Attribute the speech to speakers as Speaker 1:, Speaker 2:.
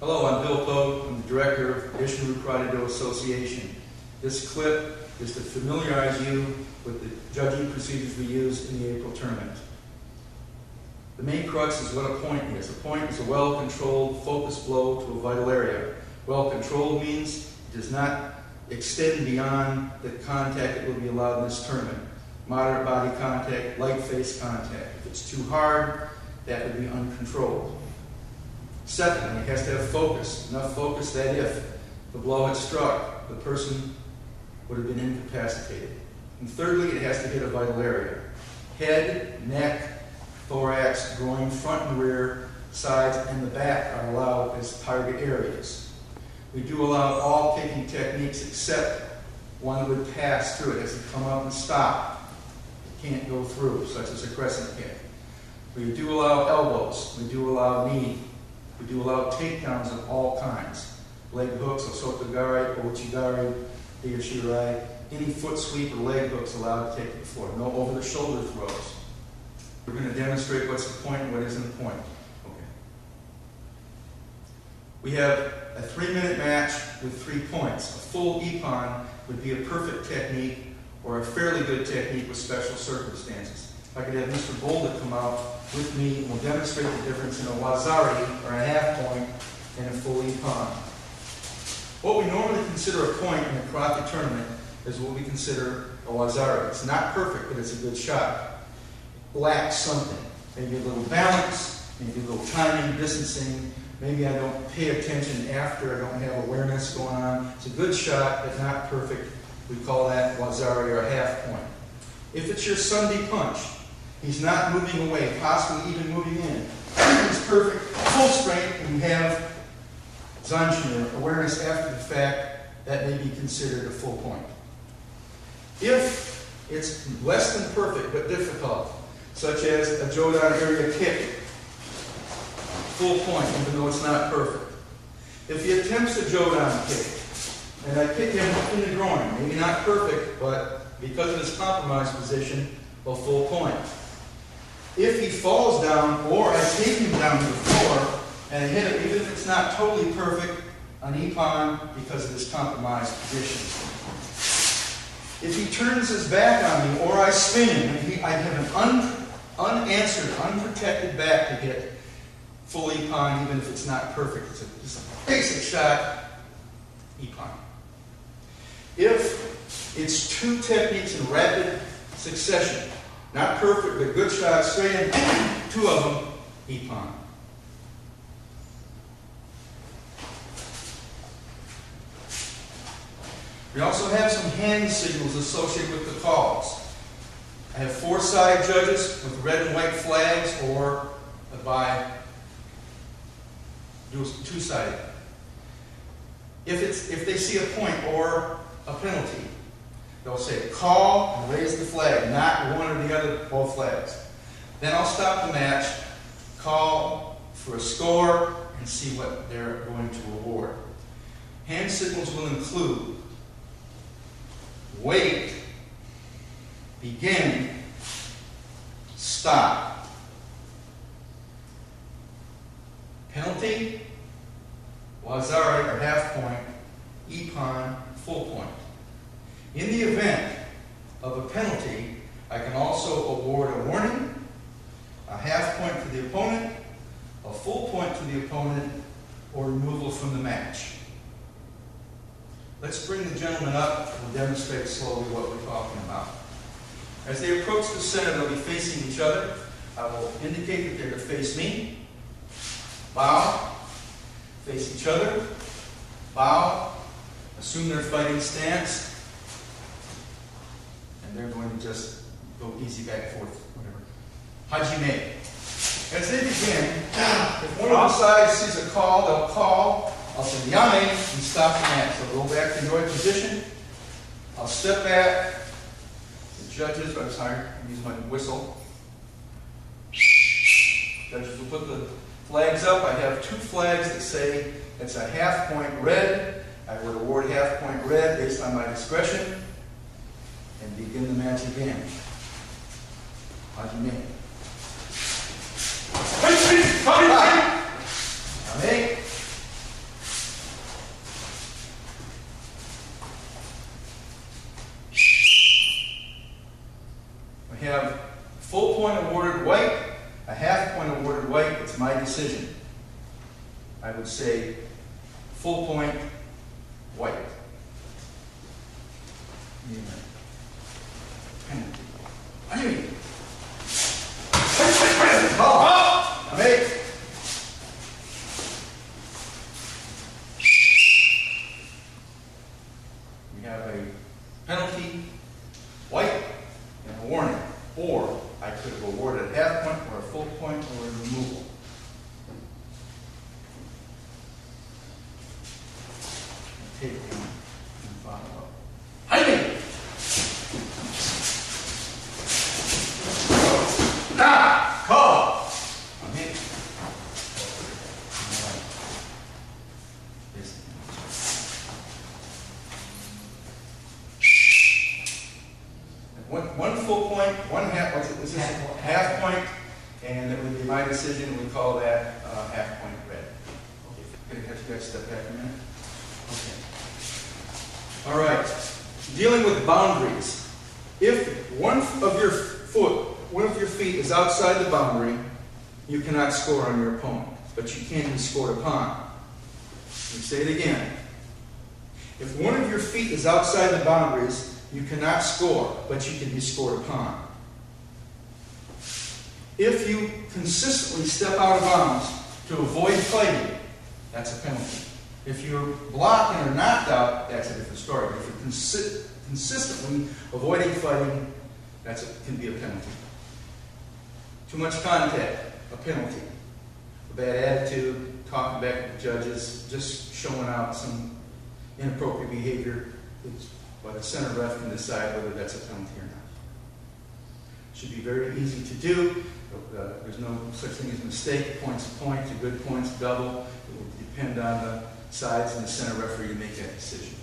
Speaker 1: Hello, I'm Bill Pogue. I'm the director of Isshinryu Karate-Do Association. This clip is to familiarize you with the judging procedures we used in the April tournament. The main crux is what a point is. A point is a well-controlled, focused blow to a vital area. Well-controlled means it does not extend beyond the contact that will be allowed in this tournament. Moderate body contact, light face contact. If it's too hard, that would be uncontrolled. Secondly, it has to have focus, enough focus that if the blow had struck, the person would have been incapacitated. And thirdly, it has to hit a vital area. Head, neck, thorax, groin, front and rear, sides, and the back are allowed as target areas. We do allow all kicking techniques except one that would pass through. It has to come up and stop. It can't go through, such as a crescent kick. We do allow elbows. We do allow knee. We do allow takedowns of all kinds. Leg hooks, osotogari, ouchigari, Isshinryu. Any foot sweep or leg hooks allowed to take to the floor. No over-the-shoulder throws. We're going to demonstrate what's the point and what isn't the point. Okay. We have a 3-minute match with 3 points. A full ippon would be a perfect technique or a fairly good technique with special circumstances. I could have Mr. Bolda come out with me and we'll demonstrate the difference in a wazari, or a half point, and a full ippon. What we normally consider a point in a karate tournament is what we consider a wazari. It's not perfect, but it's a good shot. It lacks something. Maybe a little balance, maybe a little timing, distancing. Maybe I don't pay attention after, I don't have awareness going on. It's a good shot, but not perfect. We call that wazari, or a half point. If it's your Sunday punch, he's not moving away, possibly even moving in. It's perfect, full strength, and you have zanshin, or awareness after the fact, that may be considered a full point. If it's less than perfect but difficult, such as a jodan area kick, full point, even though it's not perfect. If he attempts a jodan kick, and I kick him in the groin, maybe not perfect, but because of his compromised position, a full point. If he falls down, or I take him down to the floor, and I hit him, even if it's not totally perfect, an ippon because of his compromised position. If he turns his back on me, or I spin him, and I have an unanswered, unprotected back to hit, full ippon, even if it's not perfect. It's just a basic shot, ippon. If it's 2 techniques in rapid succession, not perfect, but good shots, straight in, 2 of them, ippon. We also have some hand signals associated with the calls. I have 4 side judges with red and white flags, or by 2-sided. If they see a point or a penalty, they'll say call and raise the flag, not one or the other, both flags. Then I'll stop the match, call for a score, and see what they're going to award. Hand signals will include wait, begin, stop. Penalty, wazari, or half point, ippon, full point. In the event of a penalty, I can also award a warning, a half point to the opponent, a full point to the opponent, or removal from the match. Let's bring the gentlemen up and we'll demonstrate slowly what we're talking about. As they approach the center, they'll be facing each other. I will indicate that they're to face me, bow, face each other, bow, assume their fighting stance, and they're going to just go easy back and forth, whatever. Hajime. As they begin, if one of the sides sees a call, they'll call. I'll say yame and stop the match. So go back to your position. I'll step back. The judges, I'm sorry, I'll use my whistle. Judges will put the flags up. I have 2 flags that say it's a half point red. I would award half point red based on my discretion and begin the match again. Hajime. Yame. decision, I would say full point, white. Penalty. I mean, call. Make. We have a penalty, white, and a warning. Or I could have awarded a half point, or a full point, or a removal. Take one and follow up. Hiding! Call! I'm hit. One full point, one half, what's it? This is half point, and it would be my decision. We call that half point red. Okay, have you guys step back a minute? Okay. All right. Dealing with boundaries. If one of your feet is outside the boundary, you cannot score on your opponent, but you can be scored upon. Let me say it again. If one of your feet is outside the boundaries, you cannot score, but you can be scored upon. If you consistently step out of bounds to avoid fighting, that's a penalty. If you're blocked and are knocked out, that's a different story. But if you're consistently avoiding fighting, can be a penalty. Too much contact, a penalty. A bad attitude, talking back to the judges, just showing out some inappropriate behavior. But the center ref can decide whether that's a penalty or not. Should be very easy to do. There's no such thing as mistake. Point's a point, a good point's double. It will depend on the sides and the center referee to make that decision.